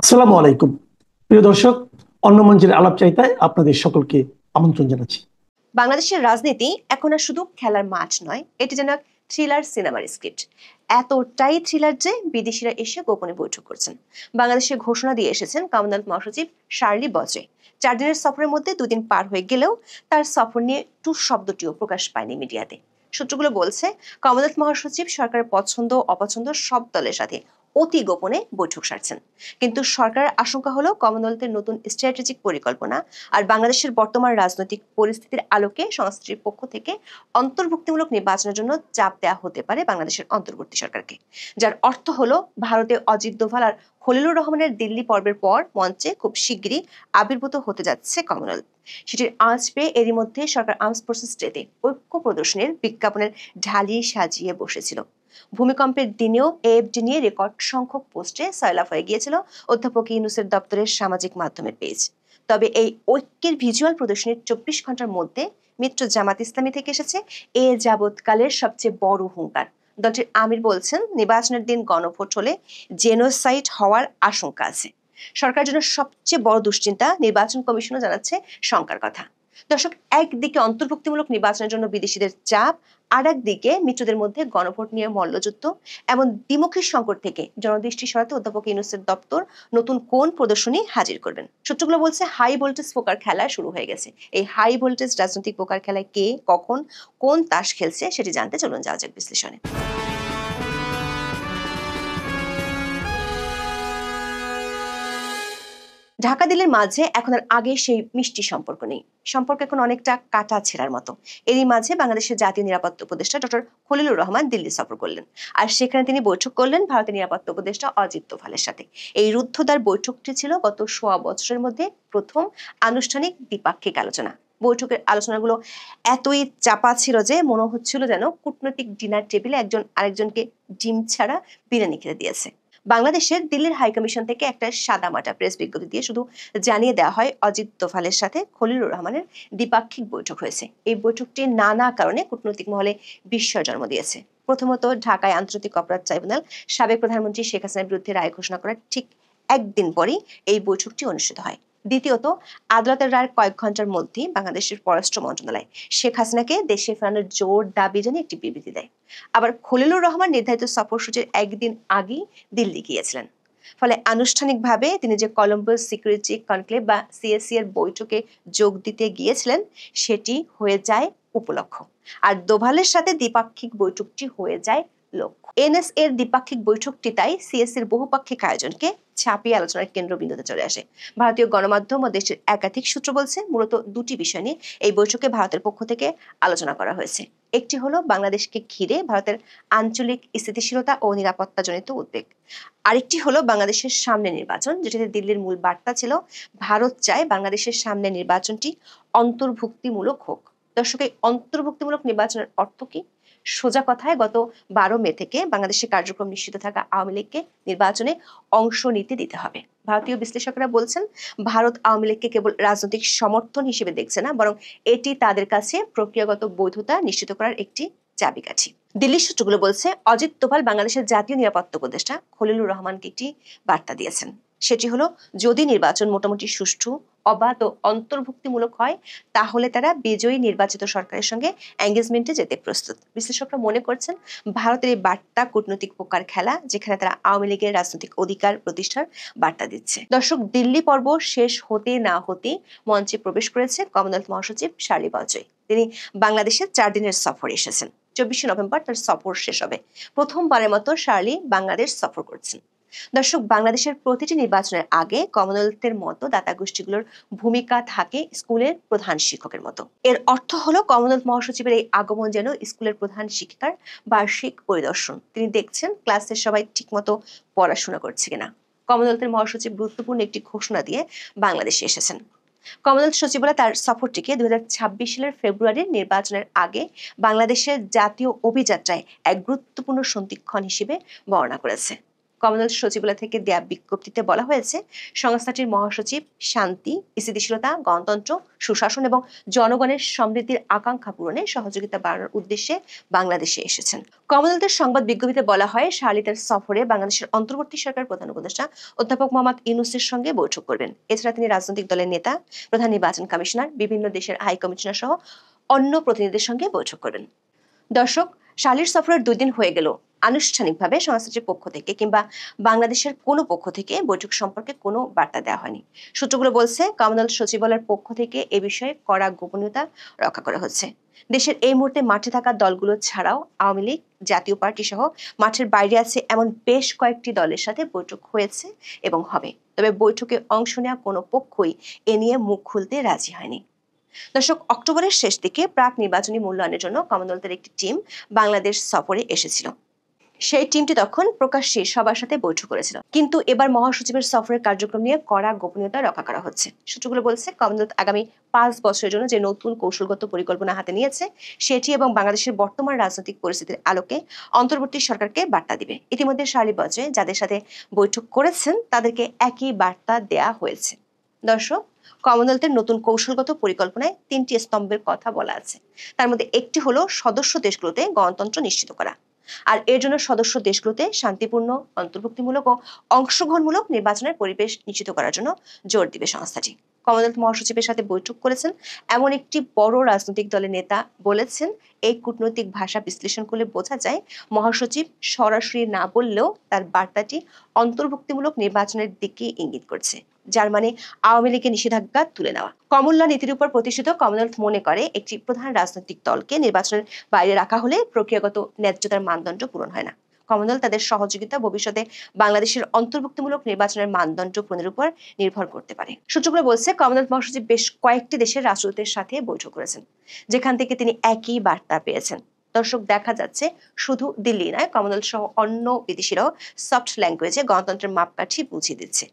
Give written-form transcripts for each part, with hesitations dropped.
আসসালামু আলাইকুম। প্রিয় দর্শক, অন্য মঞ্চের আলাপ চাইতায় আপনাদের সকলকে আমন্ত্রণ জানাচ্ছি। বাংলাদেশের রাজনীতি এখন আর শুধু খেলার মাঠ নয়, এটি যেন এক থ্রিলার সিনেমার স্ক্রিপ্ট। এতটাই থ্রিলার যে বিদেশিরা এসে গোপনে বৈঠক করছেন। বাংলাদেশে ঘোষণা দিয়ে এসেছেন কমনওয়েলথ মহাসচিব শার্লি বচে। 4 দিনের সফরের মধ্যে 2 দিন পার হয়ে গেলেও তার সফর নিয়ে ট্যুর শব্দটিও প্রকাশ পায়নি মিডিয়াতে। সূত্রগুলো বলছে, কমনওয়েলথ মহাসচিব সরকারের পছন্দ অপছন্দ সব দলের সাথে অতি গোপনে বৈঠক সারছেন। কিন্তু সরকারের আশঙ্কা হলো কমনওয়েলথের নতুন স্ট্র্যাটেজিক পরিকল্পনা আর বাংলাদেশের বর্তমান রাজনৈতিক পরিস্থিতির আলোকে সংস্থাটির পক্ষ থেকে অন্তর্ভুক্তিমূলক নির্বাচনের জন্য চাপ দেওয়া হতে পারে বাংলাদেশের অন্তর্বর্তী সরকারকে। যার অর্থ হলো ভারতে অজিত দোভাল আর খলিলুর রহমানের দিল্লি পর্বের পর মঞ্চে খুব শিগগিরই আবির্ভূত হতে যাচ্ছে কমনওয়েলথ। সেটির আঁচ পেয়ে এরই মধ্যে সরকার আর্মস ফোর্সেস ডেতে ঐক্য প্রদর্শনের বিজ্ঞাপনের ঢালি সাজিয়ে বসেছিল। ভূমিকম্পের দিনেও এএফডি নিয়ে রেকর্ড সংখ্যক পোস্টে সয়লাভ হয়ে গিয়েছিল অধ্যাপক ইউনূসের দপ্তরের সামাজিক মাধ্যমের পেজ। তবে এই ঐক্যের ভিজুয়াল প্রদর্শনীর 24 ঘন্টার মধ্যে মিত্র জামাত ইসলামী থেকে এসেছে এ যাবৎকালের সবচেয়ে বড় হুঙ্কার। দলটির আমির বলছেন, নির্বাচনের দিন গণভোট হলে জেনোসাইড হওয়ার আশঙ্কা আছে। সরকারের জন্য সবচেয়ে বড় দুশ্চিন্তা, নির্বাচন কমিশনও জানাচ্ছে শঙ্কার কথা। দর্শক, একদিকে অন্তর্ভুক্তিমূলক নির্বাচনের জন্য বিদেশিদের চাপ, আর একদিকে মিত্রদের মধ্যে গণভোট নিয়ে মল্লযুদ্ধ। এমন দ্বিমুখী সংকট থেকে জনদৃষ্টি সরাতে অধ্যাপক ইউনূসের দপ্তর নতুন কোন প্রদর্শনী হাজির করবেন? সূত্রগুলো বলছে, হাই ভোল্টেজ পোকার খেলা শুরু হয়ে গেছে। এই হাই ভোল্টেজ রাজনৈতিক পোকার খেলায় কে, কখন, কোন তাস খেলছে সেটি জানতে চলুন যাওয়া যাক বিশ্লেষণে। ঢাকা দিল্লির মাঝে এখন আর আগে সেই মিষ্টি সম্পর্ক নেই। সম্পর্ক এখন অনেকটা কাটা ছেঁড়ার মতো। এরই মাঝে বাংলাদেশের জাতীয় নিরাপত্তা উপদেষ্টা ডক্টর খলিলুর রহমান দিল্লি সফর করলেন। আর সেখানে তিনি বৈঠক করলেন ভারতের নিরাপত্তা উপদেষ্টা অজিত দোভালের সাথে। এই রুদ্ধদ্বার বৈঠকটি ছিল গত 1.25 বছরের মধ্যে প্রথম আনুষ্ঠানিক দ্বিপাক্ষিক আলোচনা। বৈঠকের আলোচনাগুলো এতই চাপা ছিল যে মনে হচ্ছিল যেন কূটনৈতিক ডিনার টেবিলে একজন আরেকজনকে ডিম ছাড়া বিরিয়ানি খেতে দিয়েছে। বাংলাদেশের দিল্লির হাইকমিশন থেকে একটা সাদামাটা প্রেস বিজ্ঞপ্তি দিয়ে শুধু জানিয়ে দেওয়া হয়, অজিত দোভালের সাথে খলিলুর রহমানের দ্বিপাক্ষিক বৈঠক হয়েছে। এই বৈঠকটি নানা কারণে কূটনৈতিক মহলে বিস্ময় জন্ম দিয়েছে। প্রথমত, ঢাকায় আন্তর্জাতিক অপরাধ ট্রাইব্যুনাল সাবেক প্রধানমন্ত্রী শেখ হাসিনার বিরুদ্ধে রায় ঘোষণা করার ঠিক একদিন পরই এই বৈঠকটি অনুষ্ঠিত হয়। দ্বিতীয়ত, আদালতের রায়ের কয়েক ঘন্টার মধ্যেই বাংলাদেশের পররাষ্ট্র মন্ত্রণালয় শেখ হাসিনাকে দেশে ফেরানোর জোর দাবি জানিয়ে একটি বিবৃতি দেয়। আবার খলিলুর রহমান নির্ধারিত সফরসূচির একদিন আগেই দিল্লি গিয়েছিলেন। ফলে আনুষ্ঠানিকভাবে তিনি যে কলম্বো সিকিউরিটি কনক্লেভ বা সিএসসি এর বৈঠকে যোগ দিতে গিয়েছিলেন সেটি হয়ে যায় উপলক্ষ। আর দোভালের সাথে দ্বিপাক্ষিক বৈঠকটি হয়ে যায় লক্ষ্য। এনএসএ এর দ্বিপাক্ষিক বৈঠকটি তাই সিএসসি এর বহুপাক্ষিক আয়োজনকে ছাপিয়ে আলোচনার কেন্দ্রবিন্দুতে চলে আসে। ভারতীয় গণমাধ্যম ও দেশের একাধিক সূত্র বলছে, মূলত দুটি বিষয় নিয়ে এই বৈঠকে ভারতের পক্ষ থেকে আলোচনা করা হয়েছে। একটি হলো বাংলাদেশকে ঘিরে ভারতের আঞ্চলিক স্থিতিশীলতা ও নিরাপত্তাজনিত উদ্বেগ। আরেকটি হলো বাংলাদেশের সামনে নির্বাচন, যেটাতে দিল্লির মূল বার্তা ছিল ভারত চায় বাংলাদেশের সামনে নির্বাচনটি অন্তর্ভুক্তিমূলক হোক। দর্শক, এই অন্তর্ভুক্তিমূলক নির্বাচনের অর্থ কি? সোজা কথায়, গত 12 মে থেকে বাংলাদেশের কার্যক্রম নিষিদ্ধ থাকা আওয়ামী লীগকে নির্বাচনে অংশ নিতে দিতে হবে। ভারতীয় বিশ্লেষকরা বলছেন, ভারত আওয়ামী লীগকে কেবল রাজনৈতিক সমর্থন হিসেবে দেখছে না, বরং এটি তাদের কাছে প্রক্রিয়াগত বৈধতা নিশ্চিত করার একটি চাবিকাঠি। দিল্লির সূত্রগুলো বলছে, অজিত দোভাল বাংলাদেশের জাতীয় নিরাপত্তা উপদেষ্টা খলিলুর রহমানকে একটি বার্তা দিয়েছেন। সেটি হলো, যদি নির্বাচন মোটামুটি সুষ্ঠু, অবাধ ও অন্তর্ভুক্তিমূলক হয় তাহলে তারা বিজয়ী নির্বাচিত সরকারের সঙ্গে এঙ্গেজমেন্টে যেতে প্রস্তুত। বিশ্লেষকরা মনে করছেন, ভারতের এই বার্তা কূটনৈতিক পোকার খেলা, যেখানে তারা আওয়ামী লীগের রাজনৈতিক অধিকার প্রতিষ্ঠার বার্তা দিচ্ছে। দর্শক, দিল্লি পর্ব শেষ হতে না হতে মঞ্চে প্রবেশ করেছে কমনওয়েলথ মহাসচিব শার্লি বচে। তিনি বাংলাদেশে 4 দিনের সফরে এসেছেন। 24 নভেম্বর তার সফর শেষ হবে। প্রথমবারের মতো শার্লি বাংলাদেশ সফর করছেন। দর্শক, বাংলাদেশের প্রতিটি নির্বাচনের আগে কমনওয়েলথের মতো দাতা গোষ্ঠীগুলোর ভূমিকা থাকে স্কুলের প্রধান শিক্ষকের মতো। এর অর্থ হলো, কমনওয়েলথ মহাসচিবের এই আগমন যেন স্কুলের প্রধান শিক্ষিকার বার্ষিক পরিদর্শন। তিনি দেখছেন ক্লাসের সবাই ঠিকমতো পড়াশোনা করছে কিনা। কমনওয়েলথের মহাসচিব গুরুত্বপূর্ণ একটি ঘোষণা দিয়ে বাংলাদেশে এসেছেন। কমনওয়েলথ সচিবালয় তার সফরটিকে 2026 সালের ফেব্রুয়ারির নির্বাচনের আগে বাংলাদেশের জাতীয় অভিযাত্রায় এক গুরুত্বপূর্ণ সন্ধিক্ষণ হিসেবে বর্ণনা করেছে। কমনওয়েলথ সচিবালয় থেকে দেয়া বিজ্ঞপ্তিতে বলা হয়েছে, সংস্থাটির মহাসচিব শান্তি, স্থিতিশীলতা, গণতন্ত্র, সুশাসন এবং জনগণের সমৃদ্ধির আকাঙ্ক্ষা পূরণে সহযোগিতা বাড়ানোর উদ্দেশ্যে বাংলাদেশে এসেছেন। কমনওয়েলথের সংবাদ বিজ্ঞপ্তিতে বলা হয়, শার্লি তার সফরে বাংলাদেশের অন্তর্বর্তী সরকার প্রধান উপদেষ্টা অধ্যাপক মোহাম্মদ ইউনূসের সঙ্গে বৈঠক করবেন। এছাড়া তিনি রাজনৈতিক দলের নেতা, প্রধান নির্বাচন কমিশনার, বিভিন্ন দেশের হাই কমিশনার সহ অন্য প্রতিনিধিদের সঙ্গে বৈঠক করবেন। দর্শক, শার্লির সফরের 2 দিন হয়ে গেল আনুষ্ঠানিকভাবে সংস্থাটির পক্ষ থেকে কিংবা বাংলাদেশের কোনো পক্ষ থেকে বৈঠক সম্পর্কে কোনো বার্তা দেওয়া হয়নি। সূত্রগুলো বলছে, কমনওয়েলথ সচিবালয়ের পক্ষ থেকে এ বিষয়ে কড়া গোপনীয়তা রক্ষা করা হচ্ছে। দেশের এই মুহূর্তে মাঠে থাকা দলগুলো ছাড়াও আওয়ামী লীগ, জাতীয় পার্টি সহ মাঠের বাইরে আছে এমন বেশ কয়েকটি দলের সাথে বৈঠক হয়েছে এবং হবে। তবে বৈঠকে অংশ নেওয়া কোনো পক্ষই এ নিয়ে মুখ খুলতে রাজি হয়নি। দর্শক, অক্টোবরের শেষ দিকে প্রাক নির্বাচনী মূল্যায়নের জন্য কমনওয়েলথের একটি টিম বাংলাদেশ সফরে এসেছিল। সেই টিমটি তখন প্রকাশ্যে সবার সাথে বৈঠক করেছিল, কিন্তু এবার মহাসচিবের সফরের কার্যক্রম নিয়ে কড়া গোপনীয়তা রক্ষা করা হচ্ছে। সূত্রগুলো বলছে, কমনওয়েলথ আগামী 5 বছরের জন্য যে নতুন কৌশলগত পরিকল্পনা হাতে নিয়েছে সেটি এবং বাংলাদেশের বর্তমান রাজনৈতিক পরিস্থিতির আলোকে অন্তর্বর্তী সরকারকে বার্তা দিবে। ইতিমধ্যে শার্লি বজে যাদের সাথে বৈঠক করেছেন তাদেরকে একই বার্তা দেয়া হয়েছে। দর্শক, কমনওয়েলথের নতুন কৌশলগত পরিকল্পনায় 3টি স্তম্ভের কথা বলা আছে। তার মধ্যে একটি হলো সদস্য দেশগুলোতে গণতন্ত্র নিশ্চিত করা, আর এর জন্য সদস্য দেশগুলোতে শান্তিপূর্ণ, অন্তর্ভুক্তিমূলক ও অংশগ্রহণমূলক নির্বাচনের পরিবেশ নিশ্চিত করার জন্য জোর দিবে সংস্থাটি। কমনওয়েলথ মহাসচিবের সাথে বৈঠক করেছেন এমন একটি বড় রাজনৈতিক দলের নেতা বলেছেন, এই কূটনৈতিক ভাষা বিশ্লেষণ করলে বোঝা যায় মহাসচিব সরাসরি না বললেও তার বার্তাটি অন্তর্ভুক্তিমূলক নির্বাচনের দিকে ইঙ্গিত করছে, যার মানে আওয়ামী লীগের নিষেধাজ্ঞা তুলে নেওয়া। কমন ল নীতির উপর প্রতিষ্ঠিত কমনওয়েলথ মনে করে, একটি প্রধান রাজনৈতিক দলকে নির্বাচনের বাইরে রাখা হলে প্রক্রিয়াগত ন্যায্যতার মানদণ্ড পূরণ হয় না। কমনওয়েলথ তাদের সহযোগিতা ভবিষ্যতে বাংলাদেশের অন্তর্ভুক্তিমূলক নির্বাচনের মানদণ্ড পূরণের উপর নির্ভর করতে পারে। সূত্রগুলো বলছে, কমনওয়েলথ মহাসচিব বেশ কয়েকটি দেশের রাষ্ট্রদূতের সাথে বৈঠক করেছেন, যেখান থেকে তিনি একই বার্তা পেয়েছেন। দর্শক, দেখা যাচ্ছে শুধু দিল্লি নয়, কমনওয়েলথ সহ অন্য বিদেশিরাও সফট ল্যাঙ্গুয়েজে গণতন্ত্রের মাপকাঠি বুঝিয়ে দিচ্ছে।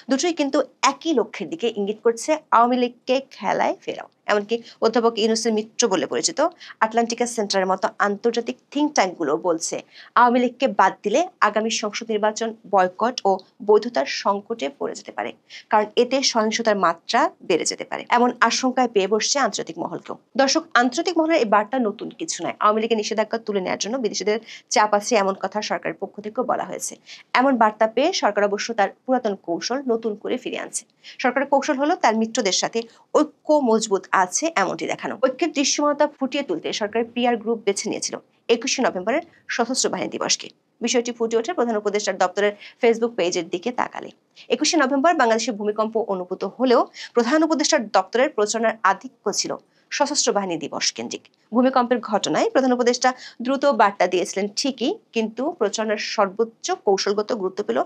দুটোই কিন্তু একই লক্ষ্যের দিকে ইঙ্গিত করছে, আওয়ামী লীগকে খেলায় ফেরাও। এমনকি অধ্যাপক ইউনূসের মিত্র বলে পরিচিত আটলান্টিকা সেন্টারের মতো আন্তর্জাতিক থিঙ্ক ট্যাঙ্কগুলো বলছে, আওয়ামী লীগকে বাদ দিলে আগামী সংসদ নির্বাচন বয়কট ও বৈধতার সংকটে পড়ে যেতে পারে, কারণ এতে সহিংসতার মাত্রা বেড়ে যেতে পারে। এমন আশঙ্কায় পেয়ে বসছে আন্তর্জাতিক মহলকেও। দর্শক, আন্তর্জাতিক মহলের এই বার্তা নতুন কিছু নয়। আওয়ামী লীগের নিষেধাজ্ঞা তুলে নেওয়ার জন্য বিদেশিদের চাপ আছে এমন কথা সরকারের পক্ষ থেকেও বলা হয়েছে। এমন বার্তা পেয়ে সরকার অবশ্য তার পুরাতন কৌশল নতুন করে ফিরে আনছে। সরকারের কৌশল হলো তার মিত্রদের সাথে ঐক্য মজবুত আছে এমনটি দেখানো। ঐক্যের দৃশ্যমানতা ফুটিয়ে তুলতে সরকারের পিআর গ্রুপ বেছে নিয়েছিল 21শে নভেম্বরের সশস্ত্র বাহিনী দিবসকে। বিষয়টি ফুটে ওঠে প্রধান উপদেষ্টার দপ্তরের ফেসবুক পেজের দিকে তাকালে। 21শে নভেম্বর বাংলাদেশে ভূমিকম্প অনুভূত হলেও প্রধান উপদেষ্টার দপ্তরের প্রচারণার আধিক্য ছিল সশস্ত্র বাহিনী দিবস কেন্দ্রিক। ভূমিকম্পের ঘটনায় প্রধান উপদেষ্টা দ্রুত বার্তা দিয়েছিলেন ঠিকই, কিন্তু প্রচারণার সর্বোচ্চ কৌশলগত গুরুত্ব পেল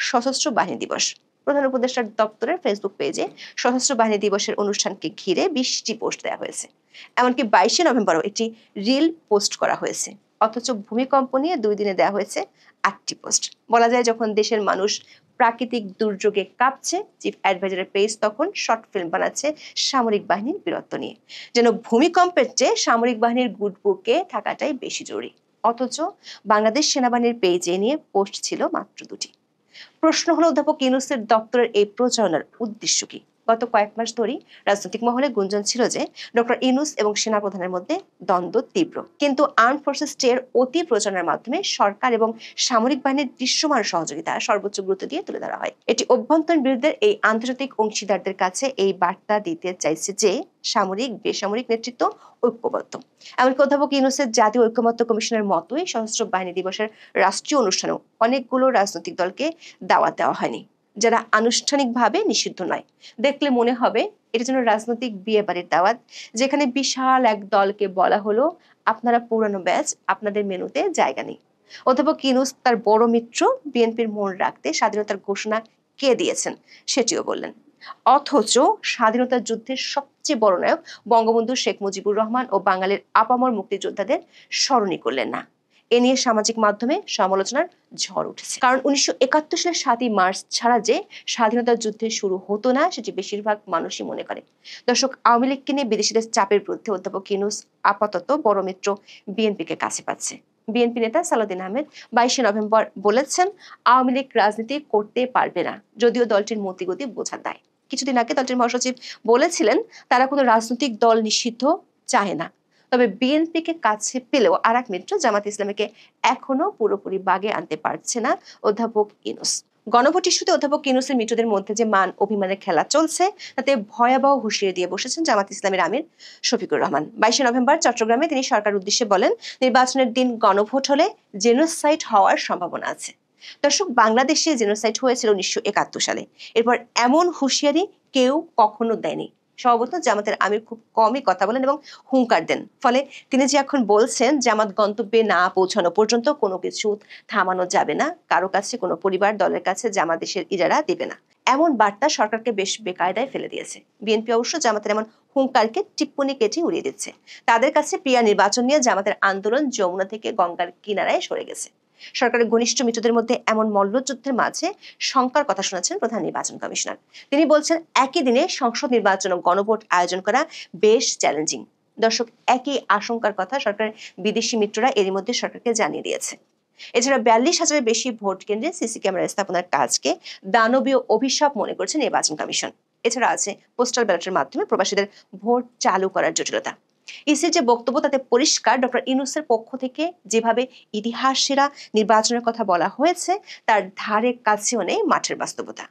সশস্ত্র বাহিনী দিবস। প্রধান উপদেষ্টার দপ্তরের ফেসবুক পেজে সশস্ত্র বাহিনী দিবসের অনুষ্ঠানকে ঘিরে 20টি পোস্ট দেওয়া হয়েছে। এমনকি 22শে নভেম্বরও একটি রিল পোস্ট করা হয়েছে। অথচ ভূমিকম্প নিয়ে 2 দিনে দেওয়া হয়েছে 8টি পোস্ট। বলা যায়, যখন দেশের মানুষ প্রাকৃতিক দুর্যোগে কাঁপছে, চিফ অ্যাডভাইজারের পেজ তখন শর্ট ফিল্ম বানাচ্ছে সামরিক বাহিনীর বীরত্ব নিয়ে, যেন ভূমিকম্পের চেয়ে সামরিক বাহিনীর গুডবুকে থাকাটাই বেশি জরুরি। অথচ বাংলাদেশ সেনাবাহিনীর পেজে নিয়ে পোস্ট ছিল মাত্র 2টি। প্রশ্ন হলো, অধ্যাপক ইউনূসের দপ্তরের এই প্রচারণার উদ্দেশ্য কি? গত কয়েক মাস ধরেই রাজনৈতিক মহলে গুঞ্জন ছিল যে ডক্টর ইউনূস এবং সেনাপ্রধানের মধ্যে দ্বন্দ্ব তীব্র, কিন্তু আর্মড ফোর্সেস ডের অতি প্রচারণার মাধ্যমে সরকার এবং সামরিক বাহিনীর দৃশ্যমান সহযোগিতা সর্বোচ্চ গুরুত্ব দিয়ে তুলে ধরা হয়। এটি অভ্যন্তরীণ বিরোধের এই আন্তর্জাতিক অংশীদারদের কাছে এই বার্তা দিতে চাইছে যে সামরিক বেসামরিক নেতৃত্ব ঐক্যবদ্ধ। এমনকি অধ্যাপক ইউনূসের জাতীয় ঐক্যমত্য কমিশনের মতোই সশস্ত্র বাহিনী দিবসের রাষ্ট্রীয় অনুষ্ঠানেও অনেকগুলো রাজনৈতিক দলকে দাওয়াত দেওয়া হয়নি, যারা আনুষ্ঠানিকভাবে নিষিদ্ধ নয়। দেখলে মনে হবে এটা যেন রাজনৈতিক বিয়ে বাড়ির দাওয়াত, যেখানে বিশাল এক দলকে বলা হলো, আপনারা পুরানো ব্যাচ, আপনাদের মেনুতে জায়গা নেই। অধ্যাপক ইউনূস তার বড় মিত্র বিএনপির মন রাখতে স্বাধীনতার ঘোষণা কে দিয়েছেন সেটিও বললেন। অথচ স্বাধীনতা যুদ্ধের সবচেয়ে বড় নায়ক বঙ্গবন্ধু শেখ মুজিবুর রহমান ও বাঙালির আপামর মুক্তিযোদ্ধাদের স্মরণই করলেন না। এ নিয়ে সামাজিক মাধ্যমে সমালোচনার ঝড় উঠেছে। কারণ 1971 সালের 7ই মার্চ ছাড়া যে স্বাধীনতা যুদ্ধে শুরু হতো না, সেটি বেশিরভাগ মানুষই মনে করে। দর্শক, আওয়ামী লীগকে নিয়ে বিদেশিদের চাপের বিরুদ্ধে অধ্যাপক ইউনূস আপাতত বড় মিত্র বিএনপিকে কাছে পাচ্ছে। বিএনপি নেতা সালাউদ্দিন আহমেদ 22 নভেম্বর বলেছেন, আওয়ামী লীগ রাজনীতি করতে পারবে না, যদিও দলটির মতিগতি বোঝা দেয়। কিছুদিন আগে দলটির মহাসচিব বলেছিলেন তারা কোনো রাজনৈতিক দল নিষিদ্ধ চায় না। তবে বিএনপিকে কাছে পেলেও আর এক মিত্র জামাত ইসলামীকে এখনো পুরোপুরি বাগে আনতে পারছে না অধ্যাপক ইউনূস। গণভোট ইস্যুতে অধ্যাপক ইউনূসের মিত্রদের মধ্যে যে মান অভিমানের খেলা চলছে, তাতে ভয়াবহ হুঁশিয়ারি দিয়ে বসেছেন জামাত ইসলামের আমির শফিকুর রহমান। 22 নভেম্বর চট্টগ্রামে তিনি সরকার উদ্দেশ্যে বলেন, নির্বাচনের দিন গণভোট হলে জেনোসাইড হওয়ার সম্ভাবনা আছে। দর্শক, বাংলাদেশে জেনোসাইড হয়েছিল 1971 সালে। এরপর এমন হুঁশিয়ারি কেউ কখনো দেয়নি। সম্ভবত জামাতের আমির খুব কমই কথা বলেন এবং হুঙ্কার দেন। ফলে তিনি যে এখন বলছেন জামাত গন্তব্যে না পৌঁছানো পর্যন্ত কোনো কিছু থামানো যাবে না, কারো কাছে, কোনো পরিবার দলের কাছে জামাত দেশের ইজারা দেবে না, এমন বার্তা সরকারকে বেশ বেকায়দায় ফেলে দিয়েছে। বিএনপি অবশ্য জামাতের এমন হুঙ্কারকে টিপ্পনি কেটে উড়িয়ে দিচ্ছে। তাদের কাছে প্রিয়া নির্বাচন নিয়ে জামাতের আন্দোলন যমুনা থেকে গঙ্গার কিনারায় সরে গেছে। সরকারের ঘনিষ্ঠ মিত্রদের মধ্যে এমন মল্লযুদ্ধের মাঝে শঙ্কার কথা শোনাচ্ছেন প্রধান নির্বাচন কমিশনার। তিনি বলছেন, একই দিনে সংসদ নির্বাচন ও গণভোট আয়োজন করা বেশ চ্যালেঞ্জিং। দর্শক, একই আশঙ্কার কথা সরকারের বিদেশি মিত্ররা এরই মধ্যে সরকারকে জানিয়ে দিয়েছে। এছাড়া 42,000-এর বেশি ভোট কেন্দ্রে সিসি ক্যামেরা স্থাপনার কাজকে দানবীয় অভিশাপ মনে করছে নির্বাচন কমিশন। এছাড়া আছে পোস্টাল ব্যালটের মাধ্যমে প্রবাসীদের ভোট চালু করার জটিলতা। ইসির যে বক্তব্য, তাতে পরিষ্কার ডক্টর ইউনূসের পক্ষ থেকে যেভাবে ইতিহাস সেরা নির্বাচনের কথা বলা হয়েছে, তার ধারে কাছেও নেই মাঠের বাস্তবতা।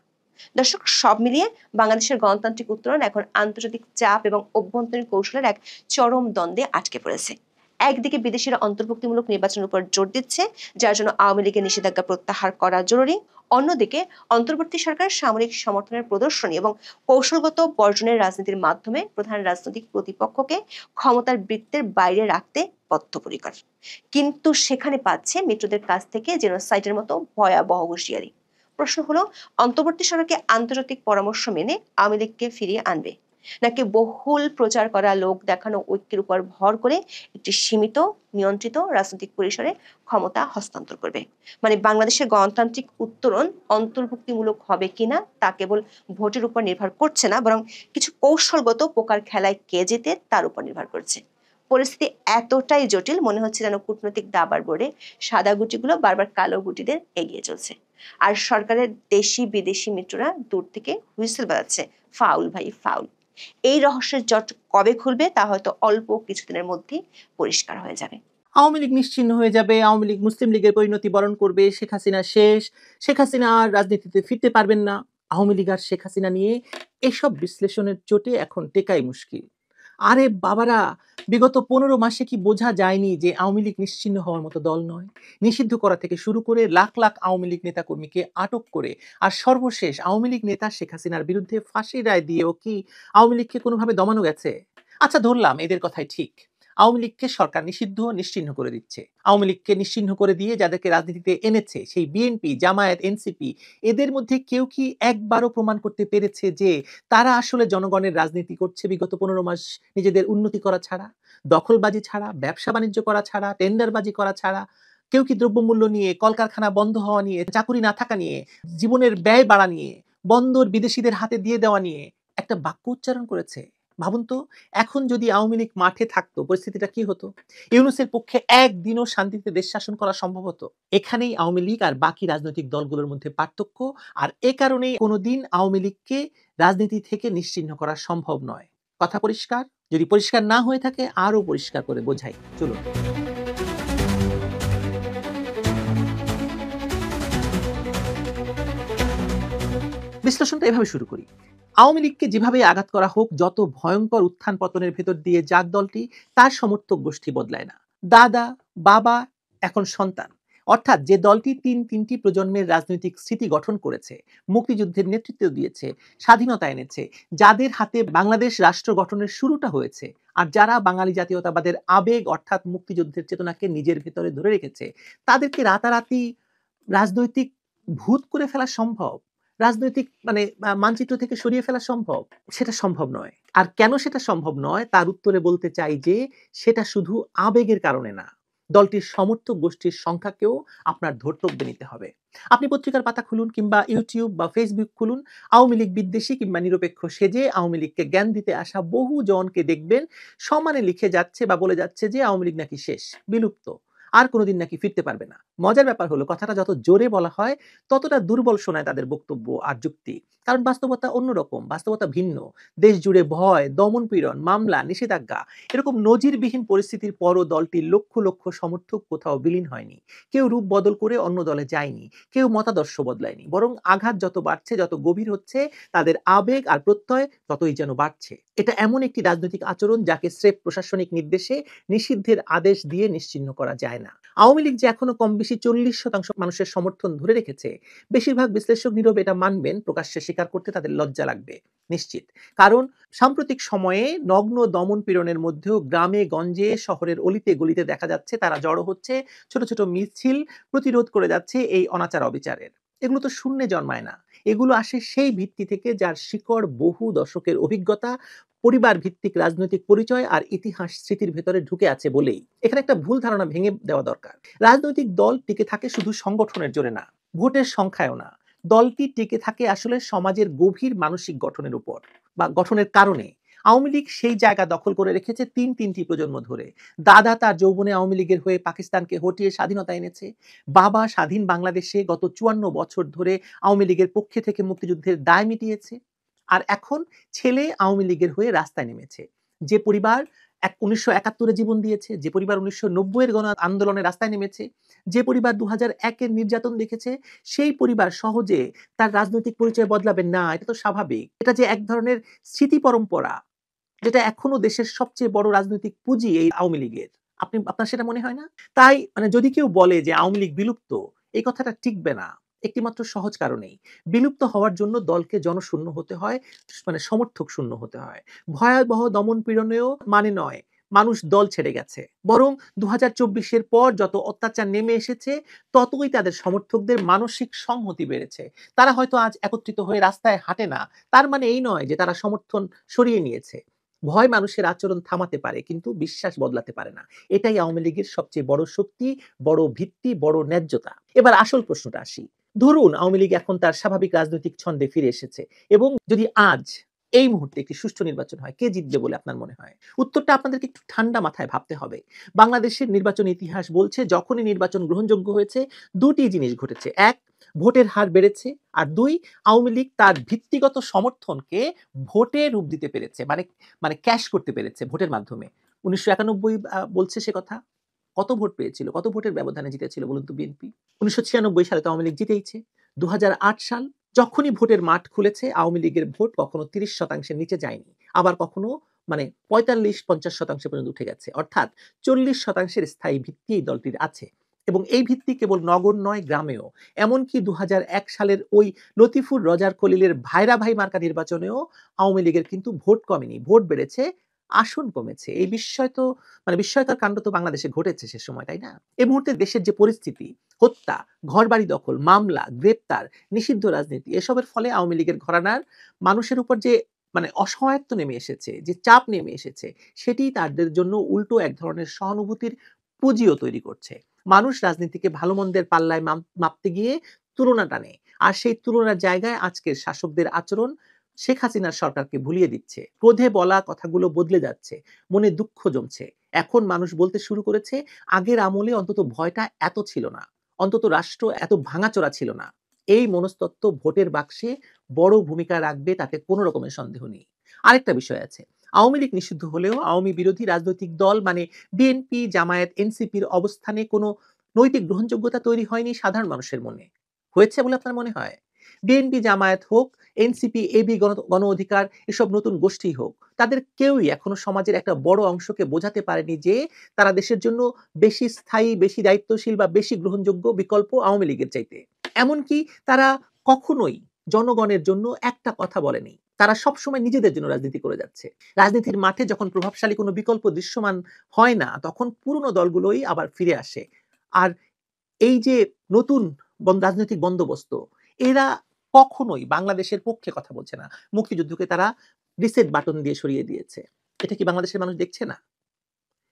দর্শক, সব মিলিয়ে বাংলাদেশের গণতান্ত্রিক উত্তরণ এখন আন্তর্জাতিক চাপ এবং অভ্যন্তরীণ কৌশলের এক চরম দ্বন্দ্বে আটকে পড়েছে। একদিকে বিদেশিরা অন্তর্ভুক্তিমূলক নির্বাচনের উপর জোর দিচ্ছে, যার জন্য আওয়ামী লীগের নিষেধাজ্ঞা প্রত্যাহার করা জরুরি। অন্যদিকে অন্তর্বর্তী সরকার সামরিক সমর্থনের প্রদর্শনী এবং কৌশলগত বর্জনের রাজনীতির মাধ্যমে প্রধান রাজনৈতিক প্রতিপক্ষকে ক্ষমতার বৃত্তের বাইরে রাখতে বদ্ধপরিকর। কিন্তু সেখানে পাচ্ছে মিত্রদের কাছ থেকে জেনোসাইডের মতো ভয়াবহ হুঁশিয়ারি। প্রশ্ন হলো, অন্তর্বর্তী সরকারকে আন্তর্জাতিক পরামর্শ মেনে আওয়ামী লীগকে ফিরিয়ে আনবে, নাকি বহুল প্রচার করা, লোক দেখানো ঐক্যের উপর ভর করে একটি সীমিত নিয়ন্ত্রিত রাজনৈতিক পরিসরে ক্ষমতা হস্তান্তর করবে? মানে বাংলাদেশের গণতান্ত্রিক উত্তরণ অন্তর্ভুক্তিমূলক হবে কিনা তা কেবল ভোটের উপর নির্ভর করছে না, বরং কিছু কৌশলগত পোকার খেলায় কে জিতে তার উপর নির্ভর করছে। পরিস্থিতি এতটাই জটিল, মনে হচ্ছে যেন কূটনৈতিক দাবার বোর্ডে সাদা গুটিগুলো বারবার কালো গুটিদের এগিয়ে চলছে, আর সরকারের দেশি বিদেশি মিত্ররা দূর থেকে হুইসেল বাজাচ্ছে, ফাউল ভাই ফাউল। এই রহস্যের জট কবে খুলবে তা হয়তো অল্প কিছুদিনের মধ্যেই পরিষ্কার হয়ে যাবে। আওয়ামী লীগ নিশ্চিহ্ন হয়ে যাবে, আওয়ামী লীগ মুসলিম লীগের পরিণতি বরণ করবে, শেখ হাসিনা শেষ, শেখ হাসিনা আর রাজনীতিতে ফিরতে পারবেন না। আওয়ামী লীগ আর শেখ হাসিনা নিয়ে এসব বিশ্লেষণের চোটে এখন টেকাই মুশকিল। আরে বাবারা, বিগত 15 মাসে কি বোঝা যায়নি যে আওয়ামী লীগ নিশ্চিহ্ন হওয়ার মতো দল নয়? নিষিদ্ধ করা থেকে শুরু করে লাখ লাখ আওয়ামী লীগ নেতাকর্মীকে আটক করে, আর সর্বশেষ আওয়ামী লীগ নেতা শেখ হাসিনার বিরুদ্ধে ফাঁসির রায় দিয়েও কি আওয়ামী লীগকে কোনোভাবে দমানো গেছে? আচ্ছা, ধরলাম এদের কথাই ঠিক, আওয়ামী লীগকে সরকার নিশ্চিহ্ন করে দিচ্ছে। আওয়ামী লীগকে নিশ্চিহ্ন করে দিয়ে যাদেরকে রাজনীতিতে এনেছে, সেই বিএনপি, জামায়াত, এনসিপি, এদের মধ্যে কেউ কি একবারও প্রমাণ করতে পেরেছে যে তারা আসলে জনগণের রাজনীতি করছে বিগত 15 মাস নিজেদের উন্নতি করা ছাড়া, দখলবাজি ছাড়া, ব্যবসা বাণিজ্য করা ছাড়া, টেন্ডারবাজি করা ছাড়া? কেউ কি দ্রব্যমূল্য নিয়ে, কলকারখানা বন্ধ হওয়া নিয়ে, চাকুরি না থাকা নিয়ে, জীবনের ব্যয় বাড়া নিয়ে, বন্দর বিদেশিদের হাতে দিয়ে দেওয়া নিয়ে একটা বাক্য উচ্চারণ করেছে? ভাবুন তো, এখন যদি আওয়ামী লীগ মাঠে থাকতো পরিস্থিতিটা কি হতো? ইউনূসের পক্ষে একদিনও শান্তিতে দেশ শাসন করা সম্ভব হতো? এখানেই আওয়ামী লীগ আর বাকি রাজনৈতিক দলগুলোর মধ্যে পার্থক্য, আর এ কারণেই কোনোদিন আওয়ামী লীগকে রাজনীতি থেকে নিশ্চিহ্ন করা সম্ভব নয়। কথা পরিষ্কার? যদি পরিষ্কার না হয়ে থাকে আরো পরিষ্কার করে বোঝাই, চলুন। বিশ্লেষণটা এভাবে শুরু করি। আওয়ামী লীগকে যেভাবে আঘাত করা হোক, যত ভয়ঙ্কর উত্থান পতনের ভেতর দিয়ে যাক দলটি, তার সমর্থক গোষ্ঠী বদলায় না। দাদা, বাবা, এখন সন্তান, অর্থাৎ যে দলটি তিনটি প্রজন্মের রাজনৈতিক স্মৃতি গঠন করেছে, মুক্তিযুদ্ধের নেতৃত্ব দিয়েছে, স্বাধীনতা এনেছে, যাদের হাতে বাংলাদেশ রাষ্ট্র গঠনের শুরুটা হয়েছে, আর যারা বাঙালি জাতীয়তাবাদের আবেগ অর্থাৎ মুক্তিযুদ্ধের চেতনাকে নিজের ভেতরে ধরে রেখেছে, তাদেরকে রাতারাতি রাজনৈতিক ভূত করে ফেলা সম্ভব? রাজনৈতিক মানচিত্র থেকে সরিয়ে ফেলা সম্ভব? সেটা সম্ভব নয়। আর কেন সেটা সম্ভব নয় তার উত্তরে বলতে চাই যে সেটা শুধু আবেগের কারণে না, দলটির সমর্থক গোষ্ঠীর সংখ্যাকেও আপনার ধর্তব্যে নিতে হবে। আপনি পত্রিকার পাতা খুলুন কিংবা ইউটিউব বা ফেসবুক খুলুন, আওয়ামী লীগ বিদ্বেষী কিংবা নিরপেক্ষ সেজে আওয়ামী লীগকে জ্ঞান দিতে আসা বহু জনকে দেখবেন সমানে লিখে যাচ্ছে বা বলে যাচ্ছে যে আওয়ামী লীগ নাকি শেষ, বিলুপ্ত। আর কোনোদিন নাকি ফিরতে পারবে না। মজার ব্যাপার হলো কথাটা যত জোরে বলা হয় ততটা দুর্বল শোনায় তাদের বক্তব্য আর যুক্তি। কারণ বাস্তবতা অন্যরকম, বাস্তবতা ভিন্ন। দেশ জুড়ে ভয়, দমন-পীড়ন, মামলা, নিষেধাজ্ঞা এরকম নজিরবিহীন পরিস্থিতির পরও দলটির লক্ষ লক্ষ সমর্থক কোথাও বিলীন হয়নি। কেউ রূপ বদল করে অন্য দলে যায়নি, কেউ মতাদর্শ বদলায়নি। বরং আঘাত যত বাড়ছে, যত গভীর হচ্ছে, তাদের আবেগ আর প্রত্যয় ততই যেন বাড়ছে। এটা এমন একটি রাজনৈতিক আচরণ যাকে স্রেফ প্রশাসনিক নির্দেশে নিষিদ্ধের আদেশ দিয়ে নিশ্চিহ্ন করা যায় না। আওয়ামী লীগ যে এখনো কম বেশি 40% মানুষের সমর্থন ধরে রেখেছে, বেশিরভাগ বিশ্লেষক নীরবে এটা মানবেন, প্রকাশ্যে স্বীকার করতে তাদের লজ্জা লাগবে নিশ্চিত। কারণ সাম্প্রতিক সময়ে নগ্ন দমন পীড়নের মধ্যেও গ্রামে গঞ্জে শহরের অলিতে গলিতে দেখা যাচ্ছে তারা জড়ো হচ্ছে, ছোট ছোট মিছিল প্রতিরোধ করে যাচ্ছে এই অনাচার অবিচারের। এগুলো তো শূন্যে জন্মায় না, এগুলো আসে সেই ভিত্তি থেকে যার শিকড় বহু দশকের অভিজ্ঞতা, পরিবার ভিত্তিক রাজনৈতিক পরিচয় আর ইতিহাস স্মৃতির ভেতরে ঢুকে আছে বলেই। এখানে একটা ভুল ধারণা ভেঙে দেওয়া দরকার। রাজনৈতিক দল টিকে থাকে শুধু সংগঠনের জোরে না, ভোটের সংখ্যায়ও না। দলটি টিকে থাকে আসলে সমাজের গভীর মানসিক গঠনের উপর বা গঠনের কারণে। আওয়ামী লীগ সেই জায়গা দখল করে রেখেছে তিনটি প্রজন্ম ধরে। দাদা তার যৌবনে আওয়ামী লীগের হয়ে পাকিস্তানকে হটিয়ে স্বাধীনতা এনেছে। বাবা স্বাধীন বাংলাদেশে গত 54 বছর ধরে আওয়ামী লীগের পক্ষে থেকে মুক্তিযুদ্ধের দায় মিটিয়েছে। আর এখন ছেলে আওয়ামী লীগের হয়ে রাস্তায় নেমেছে। যে পরিবার 1971-এ জীবন দিয়েছে, যে পরিবার 1990-এর গণ আন্দোলনে রাস্তায় নেমেছে, যে পরিবার 2001-এর নির্যাতন দেখেছে, সেই পরিবার সহজে তার রাজনৈতিক পরিচয় বদলাবে না। এটা তো স্বাভাবিক। এটা যে এক ধরনের স্মৃতি পরম্পরা, যেটা এখনো দেশের সবচেয়ে বড় রাজনৈতিক পুঁজি এই আওয়ামী লীগের। আপনার সেটা মনে হয় না? তাই যদি কেউ বলে যে আওয়ামী লীগ বিলুপ্ত, এই কথাটা টিকবে না একটিমাত্র সহজ কারণেই। বিলুপ্ত হওয়ার জন্য দলকে জনশূন্য হতে হয়, সমর্থক শূন্য হতে হয়। ভয়াবহ দমন পীড়নেও মানে নয় মানুষ দল ছেড়ে গেছে, বরং 2024-এর পর যত অত্যাচার নেমে এসেছে ততই তাদের সমর্থকদের মানসিক সংহতি বেড়েছে। তারা হয়তো আজ একত্রিত হয়ে রাস্তায় হাঁটে না, তার মানে এই নয় যে তারা সমর্থন সরিয়ে নিয়েছে। ভয় মানুষের আচরণ থামাতে পারে কিন্তু বিশ্বাস বদলাতে পারে না। এটাই আওয়ামী লীগের সবচেয়ে বড় শক্তি, বড় ভিত্তি, বড় ন্যায্যতা। এবার আসল প্রশ্নটা আসি। ধরুন আওয়ামী লীগ এখন তার স্বাভাবিক রাজনৈতিক ছন্দে ফিরে এসেছে এবং যদি আজ এই মুহূর্তে একটি সুষ্ঠু নির্বাচন হয়, কে জিতবে বলে আপনার মনে হয়? উত্তরটা আপনাদেরকে একটু ঠান্ডা মাথায় ভাবতে হবে। বাংলাদেশের নির্বাচন ইতিহাস বলছে যখনই নির্বাচন গ্রহণযোগ্য হয়েছে দুটি জিনিস ঘটেছে। এক, ভোটের হার বেড়েছে, আর দুই, আওয়ামী লীগ তার ভিত্তিগত সমর্থনকে ভোটে রূপ দিতে পেরেছে, মানে ক্যাশ করতে পেরেছে ভোটের মাধ্যমে। 1991 বলছে সে কথা। কত ভোট পেয়েছিল, কত ভোটের ব্যবধানে জিতেছিল বলুন তো বিএনপি? 1996 সালে তো আওয়ামী লীগ জিতেইছে। 2008 সাল যখনই ভোটের মাঠ খুলেছে আওয়ামী লীগের ভোট কখনো 30%-এর নিচে যায়নি, আবার কখনো 45-50% পর্যন্ত উঠে গেছে। অর্থাৎ 40%-এর স্থায়ী ভিত্তি এই দলটির আছে। এবং এই ভিত্তি কেবল নগর নয়, গ্রামেও। এমনকি 2001 সালের ওই লতিফুর রজার খলিলের ভাইরা ভাই মার্কা নির্বাচনেও আওয়ামী লীগের কিন্তু ভোট কমেনি, ভোট বেড়েছে, আসন কমেছে। এই বিস্ময়কর কাণ্ড তো বাংলাদেশে ঘটেছে সে সময়, তাই না? এই মুহূর্তে দেশের যে পরিস্থিতি, হত্যা, ঘরবাড়ি দখল, মামলা, গ্রেপ্তার, নিষিদ্ধ রাজনীতি, এসবের ফলে আওয়ামী লীগের ঘরানার মানুষের উপর যে অসহায়ত্ব নেমে এসেছে, যে চাপ নেমে এসেছে, সেটি তাদের জন্য উল্টো এক ধরনের সহানুভূতির পুঁজিও তৈরি করছে। মানুষ রাজনীতিকে ভালো মন্দের পাল্লায় মাপতে গিয়ে তুলনা টানে, আর সেই তুলনার জায়গায় আজকের শাসকদের আচরণ শেখ হাসিনার সরকারকে ভুলিয়ে দিচ্ছে। ক্রোধে বলা কথাগুলো বদলে যাচ্ছে, মনে দুঃখ জমছে। এখন মানুষ বলতে শুরু করেছে আগের আমলে অন্তত ভয়টা এত ছিল না, অন্তত রাষ্ট্র এত ভাঙাচোরা ছিল না। এই মনস্তত্ত্ব ভোটের বাক্সে বড় ভূমিকা রাখবে, তাতে কোনো রকমের সন্দেহ নেই। আরেকটা বিষয় আছে, আওয়ামী লীগ নিষিদ্ধ হলেও আওয়ামী বিরোধী রাজনৈতিক দল বিএনপি, জামায়াত, এনসিপির অবস্থানে কোনো নৈতিক গ্রহণযোগ্যতা তৈরি হয়নি সাধারণ মানুষের মনে। হয়েছে বলে আপনার মনে হয়? বিএনপি, জামায়াত হোক, এনসিপি, এবি, গণ অধিকার, এসব নতুন গোষ্ঠী হোক, তাদের কেউই এখনো সমাজের একটা বড় অংশকে বোঝাতে পারেনি যে তারা দেশের জন্য বেশি স্থায়ী, বেশি দায়িত্বশীল বা বেশি গ্রহণযোগ্য বিকল্প আওয়ামী লীগের চাইতে। এমনকি তারা কখনোই জনগণের জন্য একটা কথা বলেনি। তারা সবসময় নিজেদের জন্য রাজনীতি করে যাচ্ছে। রাজনীতির মাঠে যখন প্রভাবশালী কোনো বিকল্প দৃশ্যমান হয় না, তখন পুরনো দলগুলোই আবার ফিরে আসে। আর এই যে নতুন রাজনৈতিক বন্দোবস্ত, এরা কখনোই বাংলাদেশের পক্ষে কথা বলছে না। মুক্তিযুদ্ধকে তারা রিসেট বাটন দিয়ে সরিয়ে দিয়েছে। এটা কি বাংলাদেশের মানুষ দেখছে না?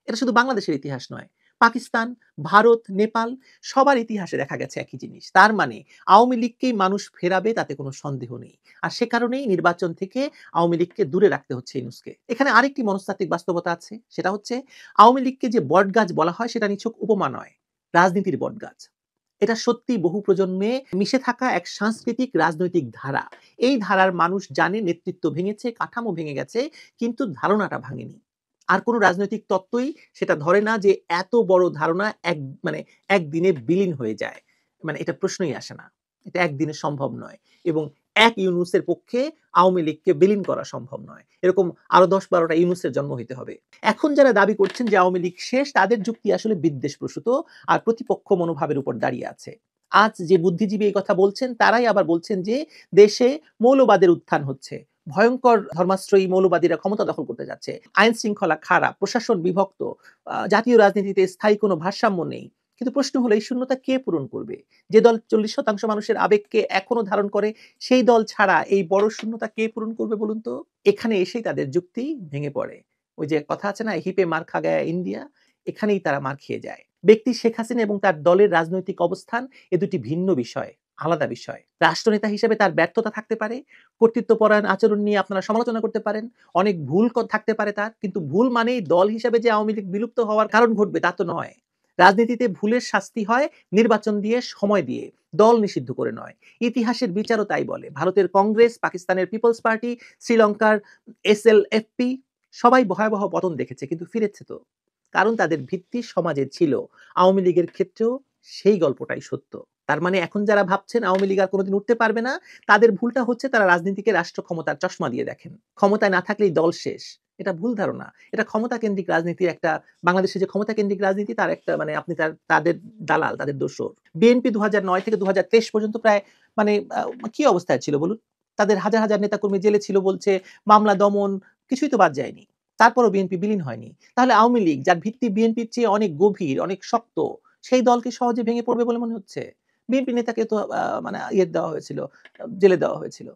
এটা শুধু বাংলাদেশের ইতিহাস নয়, পাকিস্তান, ভারত, নেপাল, সবার ইতিহাসে দেখা গেছে একই জিনিস। তার মানে আওয়ামী লীগকেই মানুষ ফেরাবে, তাতে কোনো সন্দেহ নেই। আর সে কারণেই নির্বাচন থেকে আওয়ামী লীগকে দূরে রাখতে হচ্ছে ইউনূসকে। এখানে আরেকটি মনস্তাত্ত্বিক বাস্তবতা আছে, সেটা হচ্ছে আওয়ামী লীগকে যে বটগাছ বলা হয় সেটা নিছক উপমা নয়। রাজনীতির বটগাছ। এটা সত্যি বহু প্রজন্মে মিশে থাকা এক সাংস্কৃতিক রাজনৈতিক ধারা। এই ধারার মানুষ জানে নেতৃত্ব ভেঙেছে, কাঠামো ভেঙে গেছে, কিন্তু ধারণাটা ভাঙেনি। আর কোনো রাজনৈতিক তত্ত্বই সেটা ধরে না যে এত বড় ধারণা একদিনে বিলীন হয়ে যায়। এটা প্রশ্নই আসে না। এটা একদিনে সম্ভব নয়, এবং এক ইউনূসের পক্ষে আওয়ামী লীগকে বিলীন করা সম্ভব নয়। এরকম আরো 10-12টা ইউনূসের জন্ম হইতে হবে। এখন যারা দাবি করছেন যে আওয়ামী লীগ শেষ, তাদের যুক্তি আসলে বিদ্বেষ প্রসূত আর প্রতিপক্ষ মনোভাবের উপর দাঁড়িয়ে আছে। আজ যে বুদ্ধিজীবী এই কথা বলছেন, তারাই আবার বলছেন যে দেশে মৌলবাদের উত্থান হচ্ছে, ভয়ঙ্কর ধর্মাশ্রয়ী মৌলবাদীরা ক্ষমতা দখল করতে যাচ্ছে, আইন শৃঙ্খলা খারাপ, প্রশাসন বিভক্ত, জাতীয় রাজনীতিতে স্থায়ী কোনো ভারসাম্য নেই। কিন্তু প্রশ্ন হলো, এই শূন্যতা কে পূরণ করবে? যে দল 40% মানুষের আবেগকে এখনো ধারণ করে, সেই দল ছাড়া এই বড় শূন্যতা কে পূরণ করবে বলুন তো? এখানে এসেই তাদের যুক্তি ভেঙে পড়ে। ওই যে কথা আছে না, হিপে মার খা গায়া ইন্ডিয়া, এখানেই তারা মার খেয়ে যায়। ব্যক্তি শেখ হাসিনা এবং তার দলের রাজনৈতিক অবস্থান এ দুটি ভিন্ন বিষয়, আলাদা বিষয়। রাষ্ট্রনেতা হিসেবে তার ব্যর্থতা থাকতে পারে, কর্তৃত্বপরায়ণ আচরণ নিয়ে আপনারা সমালোচনা করতে পারেন, অনেক ভুল থাকতে পারে তার, কিন্তু ভুল মানেই দল হিসেবে যে আওয়ামী লীগ বিলুপ্ত হওয়ার কারণ ঘটবে তা তো নয়। রাজনীতিতে ভুলের শাস্তি হয় নির্বাচন দিয়ে, সময় দিয়ে, দল নিষিদ্ধ করে নয়। ইতিহাসের বিচারও তাই বলে। ভারতের কংগ্রেস, পাকিস্তানের পিপলস পার্টি, শ্রীলঙ্কার SLFP সবাই ভয়াবহ পতন দেখেছে, কিন্তু ফিরেছে তো, কারণ তাদের ভিত্তি সমাজে ছিল। আওয়ামী লীগের ক্ষেত্রেও সেই গল্পটাই সত্য। তার মানে এখন যারা ভাবছেন আওয়ামী লীগ আর কোনোদিন উঠতে পারবে না, তাদের ভুলটা হচ্ছে তারা রাজনীতিকে রাষ্ট্র ক্ষমতার চশমা দিয়ে দেখেন। ক্ষমতায় না থাকলেই দল শেষ, এটা ভুল ধারণা। এটা ক্ষমতা কেন্দ্রিক রাজনীতির একটা, বাংলাদেশে যে ক্ষমতা কেন্দ্রিক রাজনীতি তার একটা আপনি তাদের দালাল, তাদের দোসর। বিএনপি 2009 থেকে 2023 পর্যন্ত প্রায় কি অবস্থায় ছিল বলুন? তাদের হাজার হাজার নেতাকর্মী জেলে ছিল বলছে, মামলা দমন কিছুই তো বাদ যায়নি, তারপরও বিএনপি বিলীন হয়নি। তাহলে আওয়ামী লীগ, যার ভিত্তি বিএনপির চেয়ে অনেক গভীর, অনেক শক্ত, সেই দলকে সহজে ভেঙে পড়বে বলে মনে হচ্ছে? বিএনপি নেতাকে তো দেওয়া হয়েছিল, জেলে দেওয়া হয়েছিল,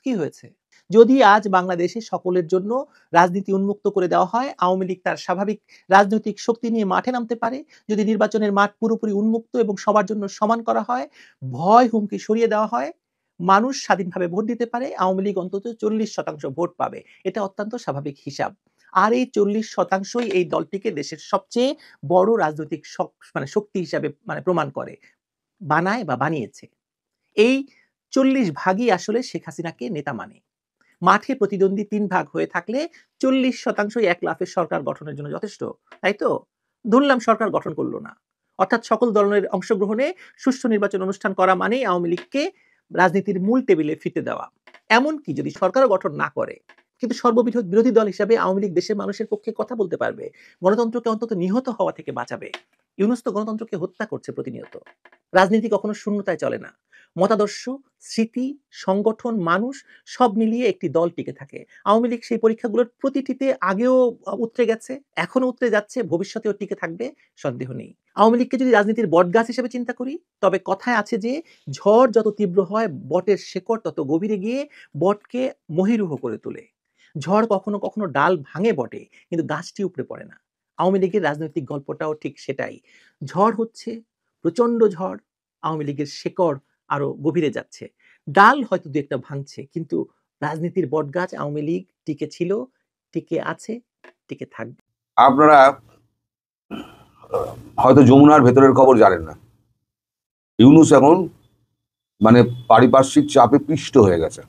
কি হয়েছে? যদি আজ বাংলাদেশে সকলের জন্য রাজনীতি উন্মুক্ত করে দেওয়া হয়, আওয়ামী লীগ তার স্বাভাবিক রাজনৈতিক শক্তি নিয়ে মাঠে নামতে পারে, যদি নির্বাচনের মাঠ পুরোপুরি উন্মুক্ত এবং সবার জন্য সমান করা হয়, ভয় হুমকি সরিয়ে দেওয়া হয়, মানুষ স্বাধীনভাবে ভোট দিতে পারে, আওয়ামী লীগ অন্তত 40% ভোট পাবে। এটা অত্যন্ত স্বাভাবিক হিসাব। আর এই 40%ই এই দলটিকে দেশের সবচেয়ে বড় রাজনৈতিক শক্তি হিসাবে প্রমাণ করে, বানায় বা বানিয়েছে। এই 40 ভাগই আসলে শেখ হাসিনাকে নেতা মানে। মাঠে প্রতিদ্বন্দ্বী 3 ভাগ হয়ে থাকলে 40%ই এক লাফে সরকার গঠনের জন্য যথেষ্ট, তাই তো? ধরলাম সরকার গঠন করলো না, অর্থাৎ সকল দলের অংশগ্রহণে সুষ্ঠু নির্বাচন অনুষ্ঠান করা মানেই আওয়ামী লীগকে রাজনীতির মূল টেবিলে ফিরতে দেওয়া। এমনকি যদি সরকারও গঠন না করে, কিন্তু বিরোধী দল হিসাবে আওয়ামী লীগ দেশের মানুষের পক্ষে কথা বলতে পারবে, গণতন্ত্রকে অন্তত নিহত হওয়া থেকে বাঁচাবে। ইউনূস তো গণতন্ত্রকে হত্যা করছে প্রতিনিয়ত। রাজনীতি কখনো শূন্যতায় চলে না। মতাদর্শ, স্মৃতি, সংগঠন, মানুষ সব মিলিয়ে একটি দল টিকে থাকে। আওয়ামী লীগ সেই পরীক্ষাগুলোর প্রতিটিতে আগেও উতরে গেছে, এখনো উতরে যাচ্ছে, ভবিষ্যতেও টিকে থাকবে, সন্দেহ নেই। আওয়ামী লীগকে যদি রাজনীতির বটগাছ হিসেবে চিন্তা করি, তবে কথায় আছে যে ঝড় যত তীব্র হয় বটের শেকড় তত গভীরে গিয়ে বটকে মহীরুহ করে তোলে। ঝড় কখনো কখনো ডাল ভাঙে বটে, কিন্তু গাছটি উপড়ে পড়ে না। আওয়ামী লীগের রাজনৈতিক গল্পটাও ঠিক সেটাই। ঝড় হচ্ছে, প্রচন্ড ঝড়, আওয়ামী লীগের শেকড় আরো গভীরে যাচ্ছে, ডাল হয়তো 2-1টা ভাঙছে, কিন্তু রাজনীতির বটগাছ আওয়ামী লীগ টিকে ছিল, টিকে আছে, টিকে থাকবে। আপনারা হয়তো যমুনার ভেতরের খবর জানেন না। ইউনূস এখন পারিপার্শ্বিক চাপে পিষ্ট হয়ে গেছে।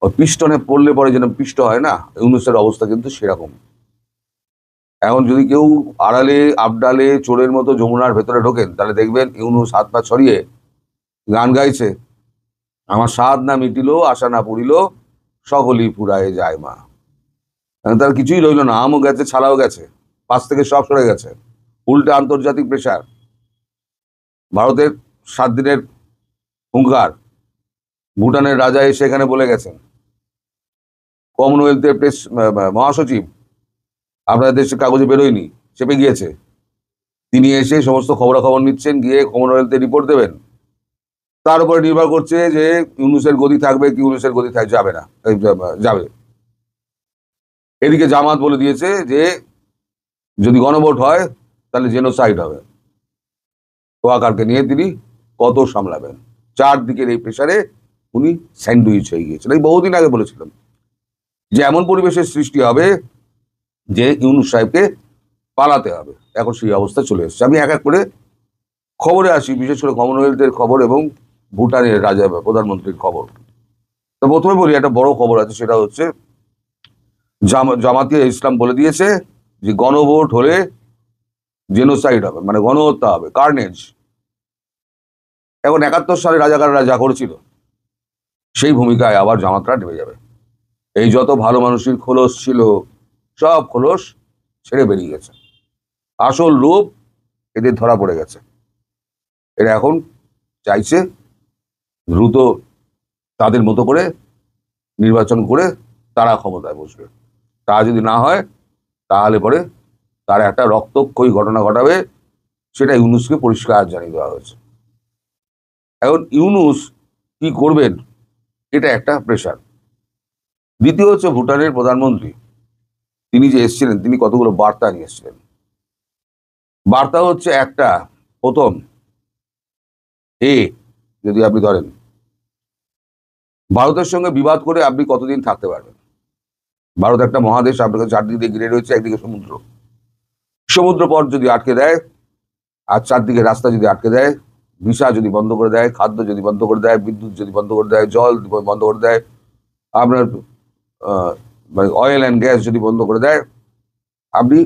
ওই পিস্টনে পড়লে পরে যেন পিষ্ট হয় না, ইউনূসের অবস্থা কিন্তু সেরকম। এখন যদি কেউ আড়ালে আবডালে চোরের মতো যমুনার ভেতরে ঢোকেন, তাহলে দেখবেন ইউনূস হাত পা ছড়িয়ে গান গাইছে, আমার স্বাদ না মিটিল, আশা না পুরিল, সকলই ফুরায় যায় মা। তার কিছুই রইল না, আমও গেছে, ছাড়াও গেছে, পাশ থেকে সব সরে গেছে। উল্টে আন্তর্জাতিক প্রেশার, ভারতের 7 দিনের হুঙ্কার, ভুটানের রাজা এসে এখানে বলে গেছেন, কমনওয়েলথের মহাসচিব আপনাদের দেশের কাগজে বেরোয়নি, চেপে গিয়েছে, তিনি এসে সমস্ত খবরাখবর নিচ্ছেন, গিয়ে কমনওয়েলথে রিপোর্ট দেবেন। তার উপরে নির্ভর করছে যে ইউনূসের গদি থাকবে কি ইউনূসের গদি যাবে না, যাবে। এদিকে জামাত বলে দিয়েছে যে যদি গণভোট হয় তাহলে জেনোসাইড হবে। ওয়াকারকে নিয়ে তিনি কত সামলাবেন? চারদিকের এই প্রেসারে উনি স্যান্ডউইচ হয়ে গিয়েছেন। এই বহুদিন আগে বলেছিলাম যে এমন পরিবেশের সৃষ্টি হবে যে ইউনূস সাহেবকে পালাতে হবে। এখন সেই অবস্থা চলে এসেছে। আমি এক এক করে খবরে আসি, বিশেষ করে কমনওয়েলথের খবর এবং ভুটানের রাজা প্রধানমন্ত্রীর খবর। তো প্রথমে বলি, একটা বড় খবর আছে, সেটা হচ্ছে জামাতিয়া ইসলাম বলে দিয়েছে যে গণভোট হলে জেনোসাইড হবে, মানে গণহত্যা হবে, কার্নেজ। এখন 71 সালে রাজাকাররা যা করেছিল সেই ভূমিকায় আবার জামাতরা নেমে যাবে। এই যত ভালো মানুষের খোলস ছিল, সব খোলস ছেড়ে বেরিয়ে গেছে, আসল রূপ এদের ধরা পড়ে গেছে। এরা এখন চাইছে দ্রুত তাদের মতো করে নির্বাচন করে তারা ক্ষমতায় বসবে। তা যদি না হয় তাহলে পরে তার একটা রক্তক্ষয়ী ঘটনা ঘটাবে, সেটা ইউনূসকে পরিষ্কার জানিয়ে দেওয়া হয়েছে। এখন ইউনূস কি করবেন, এটা একটা প্রেশার। দ্বিতীয় হচ্ছে ভুটানের প্রধানমন্ত্রী, তিনি যে এসেছিলেন, তিনি কতগুলো বার্তা নিয়ে এসেছিলেন। বার্তা হচ্ছে একটা, প্রথম যদি আপনি ধরেন ভারতের সঙ্গে বিবাদ করে আপনি কতদিন থাকতে পারবেন। ভারত একটা মহাদেশ, আপনাকে চারদিকে ঘিরে রয়েছে, একদিকে সমুদ্র, সমুদ্র পথ যদি আটকে দেয় আর চারদিকে রাস্তা যদি আটকে দেয়, ভিসা যদি বন্ধ করে দেয়, খাদ্য যদি বন্ধ করে দেয়, বিদ্যুৎ যদি বন্ধ করে দেয়, জল বন্ধ করে দেয়, আপনার মানে অয়েল অ্যান্ড গ্যাস যদি বন্ধ করে দেয়, আপনি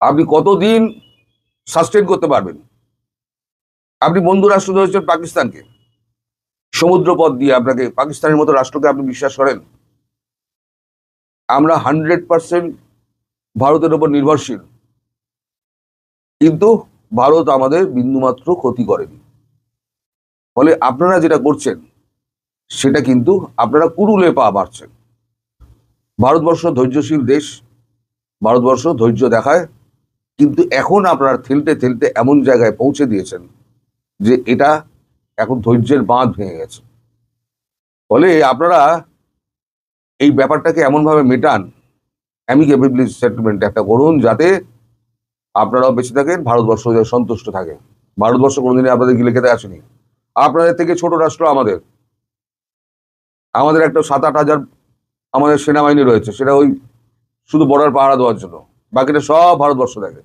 আপনি কতদিন সাস্টেন করতে পারবেন? আপনি বন্ধু রাষ্ট্র ধরেছেন পাকিস্তানকে, সমুদ্র পথ দিয়ে আপনাকে, পাকিস্তানের মতো রাষ্ট্রকে আপনি বিশ্বাস করেন? আমরা 100% ভারতের উপর নির্ভরশীল, কিন্তু ভারত আমাদের বিন্দুমাত্র ক্ষতি করেনি। ফলে আপনারা যেটা করছেন সেটা কিন্তু আপনারা কুড়ুলে পা বাড়ছেন। ভারতবর্ষ ধৈর্যশীল দেশ, ভারতবর্ষ ধৈর্য দেখায়, কিন্তু এখন আপনারা ঠেলতে ঠেলতে এমন জায়গায় পৌঁছে দিয়েছেন যে এটা এখন ধৈর্যের বাঁধ ভেঙে গেছে। ফলে আপনারা এই ব্যাপারটাকে এমনভাবে মেটান, অ্যামিকেবলি সেটেলমেন্ট একটা করুন, যাতে আপনারাও বেঁচে থাকেন, ভারতবর্ষ সন্তুষ্ট থাকে। ভারতবর্ষ কোনোদিনই আপনাদের গিলে খেতে আসেনি। আপনাদের থেকে ছোট রাষ্ট্র আমাদের, আমাদের একটা 7-8 হাজার আমাদের সেনাবাহিনী রয়েছে, সেটা ওই শুধু বর্ডার পাহারা দেওয়ার জন্য, বাকিটা সব ভারতবর্ষ দেখে।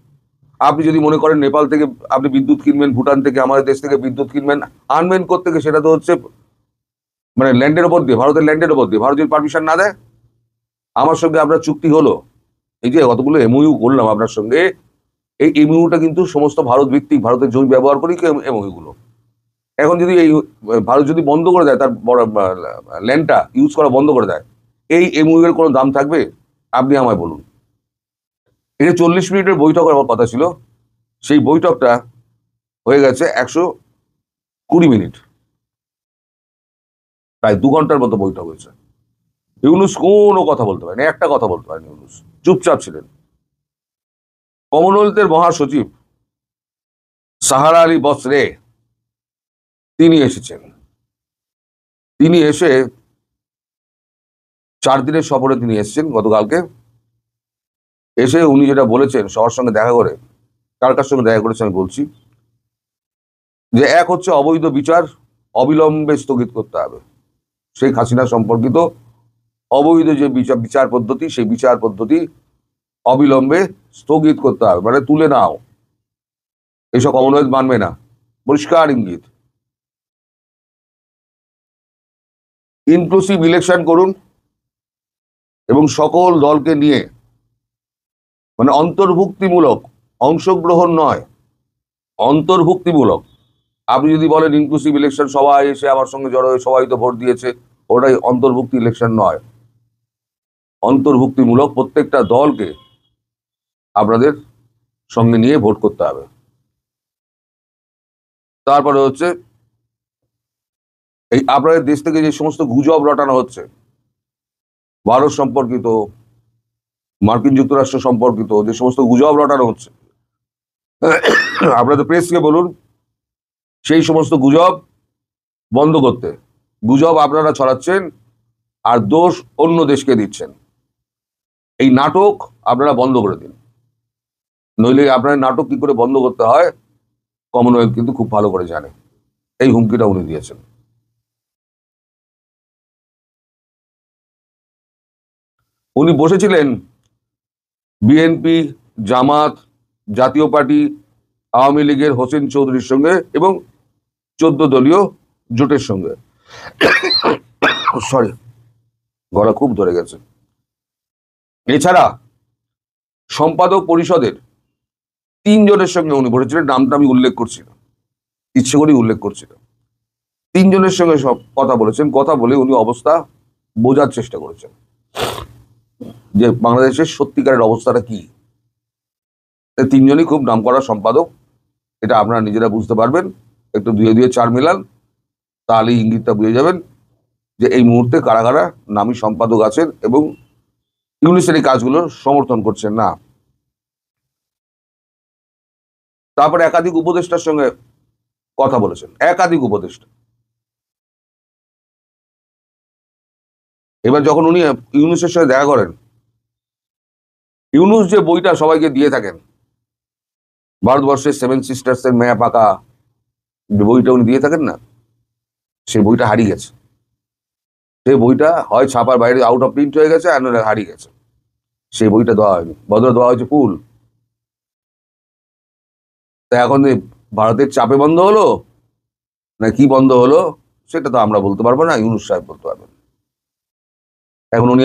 আপনি যদি মনে করেন নেপাল থেকে আপনি বিদ্যুৎ কিনবেন, ভুটান থেকে, আমাদের দেশ থেকে বিদ্যুৎ কিনবেন, আনবেন কোত্থেকে? সেটা তো হচ্ছে মানে ল্যান্ডের ওপর দিয়ে, ভারতের ল্যান্ডের ওপর দিয়ে। ভারত যদি পারমিশন না দেয়, আমার সঙ্গে আপনার চুক্তি হলো, এই যে কতগুলো এমওইউ করলাম আপনার সঙ্গে, এই এমওইউটা কিন্তু সমস্ত ভারত ভিত্তিক, ভারতের জমি ব্যবহার করি এমওইউ গুলো। এখন যদি এই ভারত যদি বন্ধ করে দেয়, তার বড় ল্যান্ডটা ইউজ করা বন্ধ করে দেয়, এই এমওইউ এর কোনো দাম থাকবে? আপনি আমায় বলুন। এটা 40 মিনিটের বৈঠক হওয়ার কথা ছিল, সেই বৈঠকটা হয়ে গেছে 120 মিনিট, প্রায় 2 ঘন্টার মতো বৈঠক হয়েছে। ইউনূস কোনো কথা বলতে পারেনি, একটা কথা বলতে পারেনি ইউনূস, চুপচাপ ছিলেন। কমনওয়েলথের মহাসচিব সাহারা আলী বসরে তিনি এসেছেন। তিনি এসে 4 দিনের সফরে তিনি এসেছেন গতকালকে। এসে উনি যেটা বলেছেন, সবার সঙ্গে দেখা করে, কার কার সঙ্গে দেখা করেছেন আমি বলছি, যে এক হচ্ছে অবৈধ বিচার অবিলম্বে স্থগিত করতে হবে। শেখ হাসিনা সম্পর্কিত অবৈধ যে বিচার পদ্ধতি, সেই বিচার পদ্ধতি অবিলম্বে স্থগিত করতে হবে, মানে তুলে নাও। এসব কমনওয়েলথ মানবে না, পরিষ্কার ইঙ্গিত। ইনক্লুসিভ ইলেকশন করুন এবং সকল দলকে নিয়ে, মানে অন্তর্ভুক্তিমূলক, অংশগ্রহণ নয়, অন্তর্ভুক্তিমূলক। আপনি যদি বলেন ইনক্লুসিভ ইলেকশন, সবাই এসে আমার সঙ্গে জড়ো হয়ে সবাই তো ভোট দিয়েছে, ওটাই অন্তর্ভুক্তি ইলেকশন নয়। অন্তর্ভুক্তিমূলক, প্রত্যেকটা দলকে আপনাদের সঙ্গে নিয়ে ভোট করতে হবে। তারপরে হচ্ছে এই আপনাদের দেশ থেকে যে সমস্ত গুজব রটানো হচ্ছে, ভারত সম্পর্কিত, মার্কিন যুক্তরাষ্ট্র সম্পর্কিত যে সমস্ত গুজব রটানো হচ্ছে, আপনাদের প্রেসকে বলুন সেই সমস্ত গুজব বন্ধ করতে। গুজব আপনারা ছড়াচ্ছেন আর দোষ অন্য দেশকে দিচ্ছেন। এই নাটক আপনারা বন্ধ করে দিন, নইলে আপনার নাটক কি করে বন্ধ করতে হয় কমনওয়েলথ কিন্তু খুব ভালো করে জানে। এই হুমকিটা উনি দিয়েছেন। উনি বসেছিলেন বিএনপি, জামাত, জাতীয় পার্টি আওয়ামী লীগের হোসেন চৌধুরীর সঙ্গে এবং 14 দলীয় জোটের সঙ্গে। সরি, গলা খুব ধরে গেছে। এছাড়া সম্পাদক পরিষদের 3 জনের সঙ্গে উনি বসেছিলেন, নামটা আমি উল্লেখ করছি না, ইচ্ছে করেই উল্লেখ করছি না। 3 জনের সঙ্গে সব কথা বলেছেন। কথা বলে উনি অবস্থা বোঝার চেষ্টা করেছেন যে বাংলাদেশের সত্যিকারের অবস্থাটা কি। 3 জনই খুব নামকরা সম্পাদক, এটা আপনারা নিজেরা বুঝতে পারবেন। একটু 2 দিয়ে 4 মিলান, তাহলেই ইঙ্গিতটা বুঝে যাবেন যে এই মুহূর্তে কারা কারা নামী সম্পাদক আছেন এবং ইউনূসের এই কাজগুলো সমর্থন করছেন না। তারপরে একাধিক উপদেষ্টার সঙ্গে কথা বলেছেন, একাধিক উপদেষ্টা। এবার যখন উনি ইউনূসের সঙ্গে দেখা করেন, ইউনূস যে বইটা সবাইকে দিয়ে থাকেন, ভারতবর্ষের 7 সিস্টার্স এর ম্যাপ আঁকা যে বইটা উনি দিয়ে থাকেন না, সেই বইটা হারিয়ে গেছে। সেই বইটা হয় ছাপার বাইরে আউট অফ প্রিন্ট হয়ে গেছে, আর নইলে হারিয়ে গেছে। সেই বইটা দেওয়া হয়নি, বদলে দেওয়া হয়েছে ফুল। তা এখন ভারতের চাপে বন্ধ হলো না কি বন্ধ হলো সেটা তো আমরা বলতে পারবো না, ইউনূস সাহেব বলতে পারবেন। এখন উনি